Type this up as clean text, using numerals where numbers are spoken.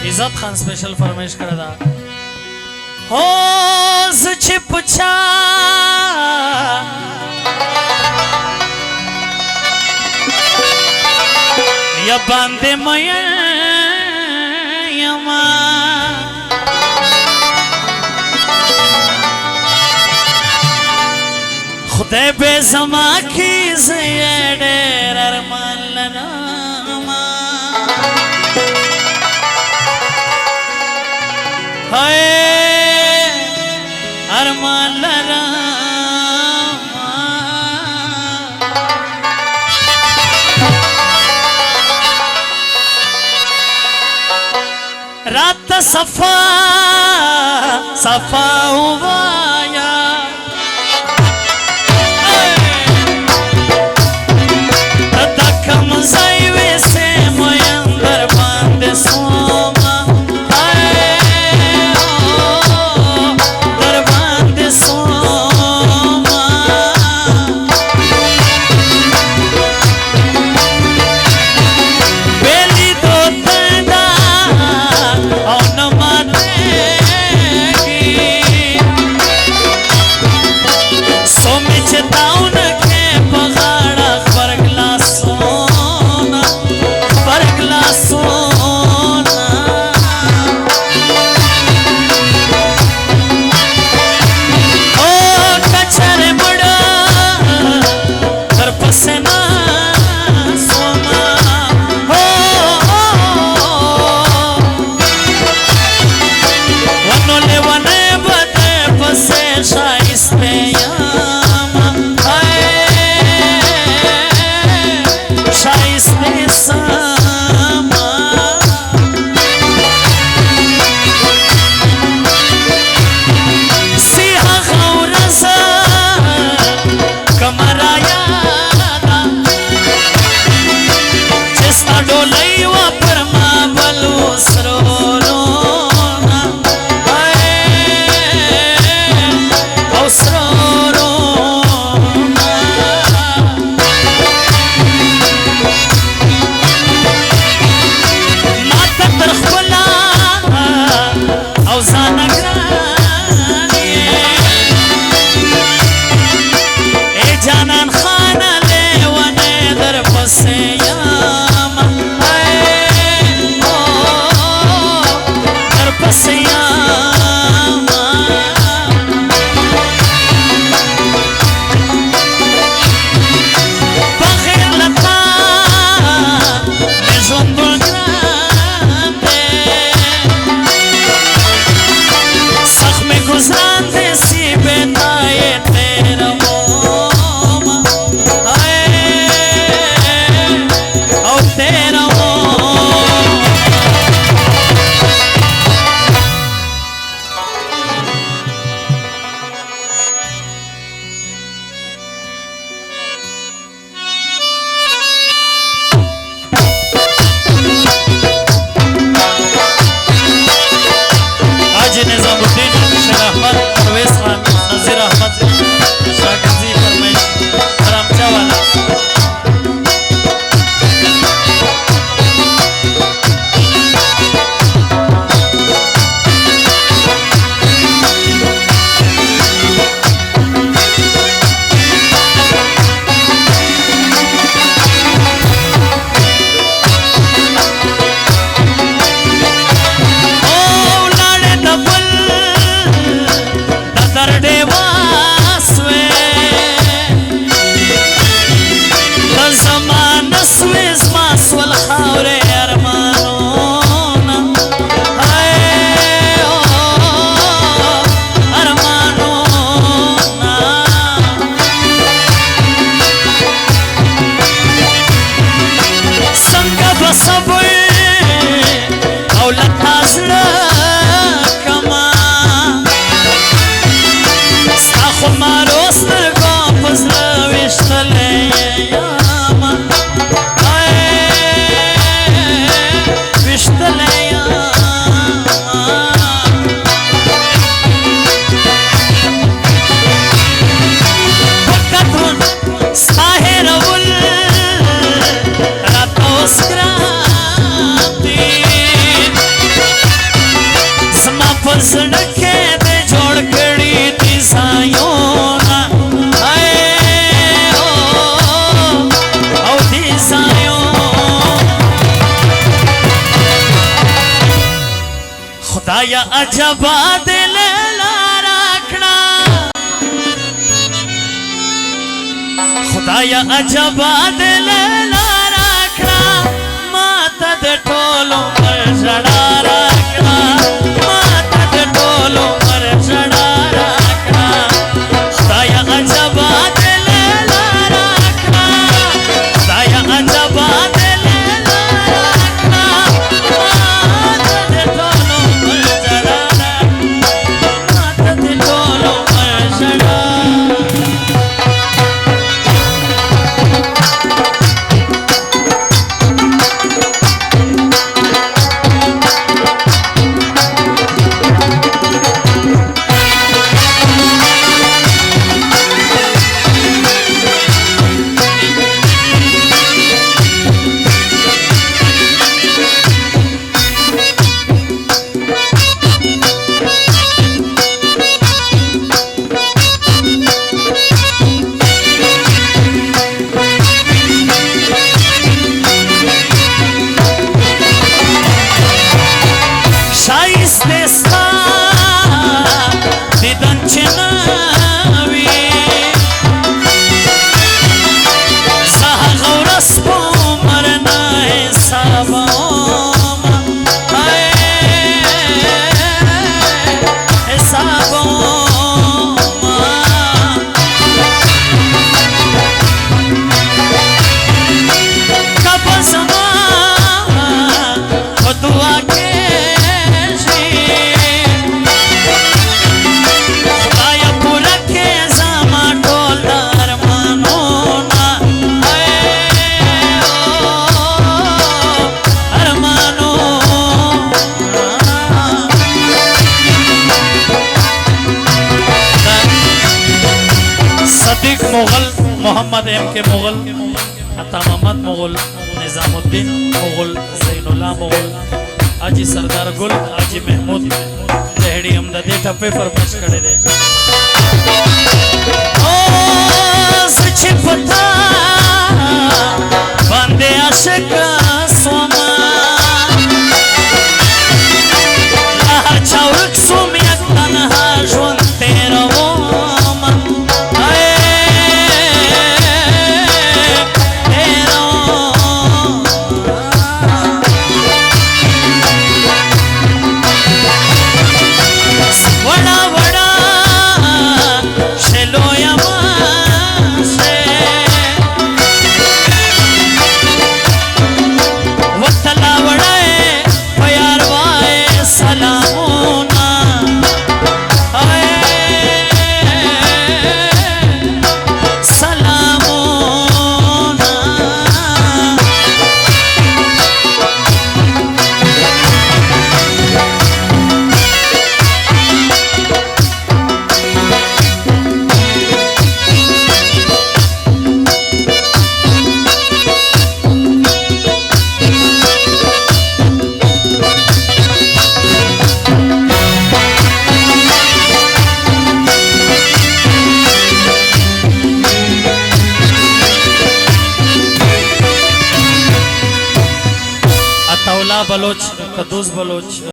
इज्जत खान स्पेशल फरमाइश करे दा हो छिपछा या बांधे मयमा खुदे बेज़मा की ज़ेडर अरमान लनामा हाय अरमान लनामा रात सफा सफा हुआ खुदाया अजबा दिल रखना, खुदाया अजबा दिल रखना, माता दे टोलो पर चढ़ा रखना, माता दे टोलो पर चढ़ा रखना, खुदाया अजबा दिल रखना, खुदाया अजबा दिल रखना, माता दे टोलो पर चढ़ा रखना, माता दे टोलो पर चढ़ा। मुगल मोहम्मद एम के मुगल, अता मोहम्मद मुगल, निजामुद्दीन मुगल, ज़ैनुल्लाह मुगल, आजी सरदार गुल, आजी महमूद लहड़ी हमदे ठप्पे फरमाइश करे दे। ओ छिपता बंदे आशिक सोमा लहर चाउक सुमियत तन्हा जुन तेरा वो बलोच, कदूस बलोच।